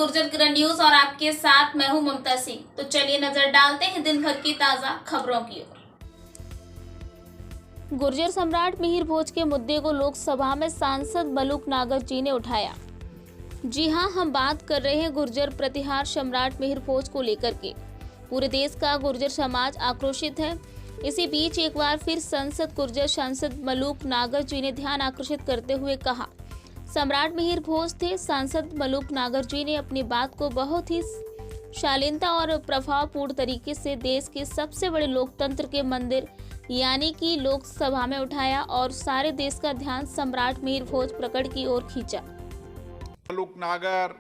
गुर्जर किरण news और आपके साथ मैं हूं ममता सिंह। तो चलिए नजर डालते हैं दिन भर की ताजा खबरों की ओर। गुर्जर सम्राट मिहिर भोज के मुद्दे को लोकसभा में सांसद मलूक नागर जी ने उठाया। जी हां, हम बात कर रहे हैं गुर्जर प्रतिहार सम्राट मिहिर भोज को लेकर के। पूरे देश का गुर्जर समाज आक्रोशित है। इसी बीच एक बार फिर संसद गुर्जर सांसद मलूक नागर जी ने ध्यान आकर्षित करते हुए कहा, सम्राट मिहिर भोज थे। सांसद मलूक नागर जी ने अपनी बात को बहुत ही शालीनता और प्रभावपूर्ण तरीके से देश के सबसे बड़े लोकतंत्र के मंदिर यानी कि लोकसभा में उठाया और सारे देश का ध्यान सम्राट मिहिर भोज प्रकट की ओर खींचा। मलूक नागर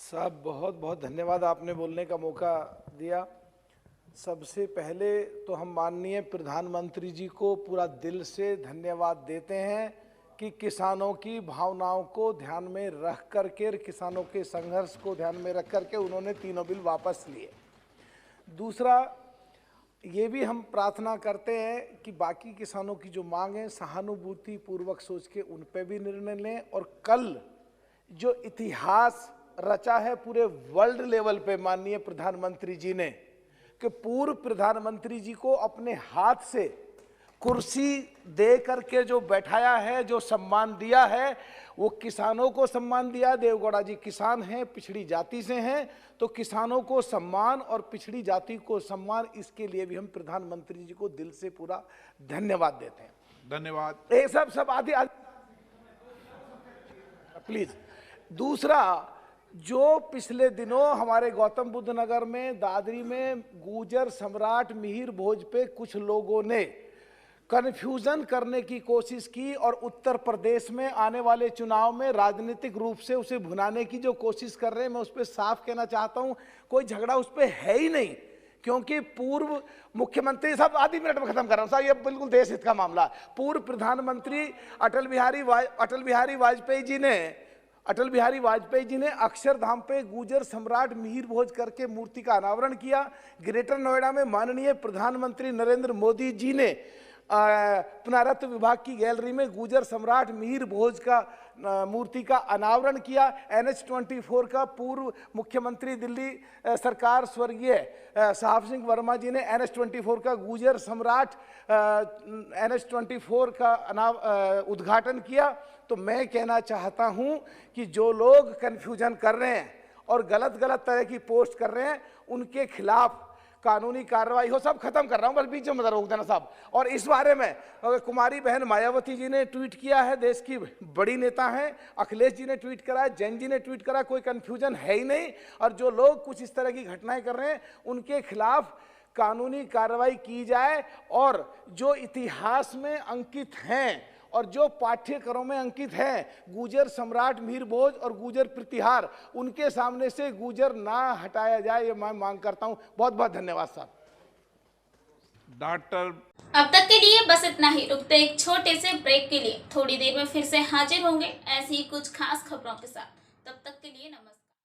साहब, बहुत बहुत धन्यवाद, आपने बोलने का मौका दिया। सबसे पहले तो हम माननीय प्रधानमंत्री जी को पूरा दिल से धन्यवाद देते हैं कि किसानों की भावनाओं को ध्यान में रख करके, किसानों के संघर्ष को ध्यान में रख करके उन्होंने तीनों बिल वापस लिए। दूसरा, ये भी हम प्रार्थना करते हैं कि बाकी किसानों की जो मांग है सहानुभूति पूर्वक सोच के उन पे भी निर्णय लें। और कल जो इतिहास रचा है पूरे वर्ल्ड लेवल पे माननीय प्रधानमंत्री जी ने, कि पूर्व प्रधानमंत्री जी को अपने हाथ से कुर्सी दे करके जो बैठाया है, जो सम्मान दिया है, वो किसानों को सम्मान दिया। देवगौड़ा जी किसान हैं, पिछड़ी जाति से हैं, तो किसानों को सम्मान और पिछड़ी जाति को सम्मान, इसके लिए भी हम प्रधानमंत्री जी को दिल से पूरा धन्यवाद देते हैं। धन्यवाद। एक सब आदि प्लीज। दूसरा, जो पिछले दिनों हमारे गौतम बुद्ध नगर में, दादरी में गुर्जर सम्राट मिहिर भोज पे कुछ लोगों ने कन्फ्यूजन करने की कोशिश की और उत्तर प्रदेश में आने वाले चुनाव में राजनीतिक रूप से उसे भुनाने की जो कोशिश कर रहे हैं, मैं उस पर साफ कहना चाहता हूं, कोई झगड़ा उस पर है ही नहीं। क्योंकि पूर्व मुख्यमंत्री साहब, आधी मिनट में खत्म कर रहा हूं साहब, ये बिल्कुल देश हित का मामला। पूर्व प्रधानमंत्री अटल बिहारी वाजपेयी जी ने अक्षरधाम पे गुर्जर सम्राट मिहिर भोज करके मूर्ति का अनावरण किया। ग्रेटर नोएडा में माननीय प्रधानमंत्री नरेंद्र मोदी जी ने पुरातत्व विभाग की गैलरी में गुर्जर सम्राट मिहिर भोज का मूर्ति का अनावरण किया। NH-24 का पूर्व मुख्यमंत्री दिल्ली सरकार स्वर्गीय साहब सिंह वर्मा जी ने NH-24 का गुर्जर सम्राट NH-24 का उद्घाटन किया। तो मैं कहना चाहता हूं कि जो लोग कन्फ्यूजन कर रहे हैं और गलत तरह की पोस्ट कर रहे हैं, उनके खिलाफ कानूनी कार्रवाई हो। सब खत्म कर रहा हूं, बस बीच में मत रोक देना साहब। और इस बारे में कुमारी बहन मायावती जी ने ट्वीट किया है, देश की बड़ी नेता हैं, अखिलेश जी ने ट्वीट करा है, जैन जी ने ट्वीट करा, कोई कंफ्यूजन है ही नहीं। और जो लोग कुछ इस तरह की घटनाएं कर रहे हैं, उनके खिलाफ कानूनी कार्रवाई की जाए। और जो इतिहास में अंकित हैं और जो पाठ्यक्रमों में अंकित हैं, गुर्जर सम्राट मिहिर भोज और गुर्जर प्रतिहार, उनके सामने से गुर्जर ना हटाया जाए, ये मैं मांग करता हूं। बहुत बहुत धन्यवाद साहब। डॉक्टर अब तक के लिए बस इतना ही। रुकते एक छोटे से ब्रेक के लिए, थोड़ी देर में फिर से हाजिर होंगे ऐसी ही कुछ खास खबरों के साथ। तब तक के लिए नमस्कार।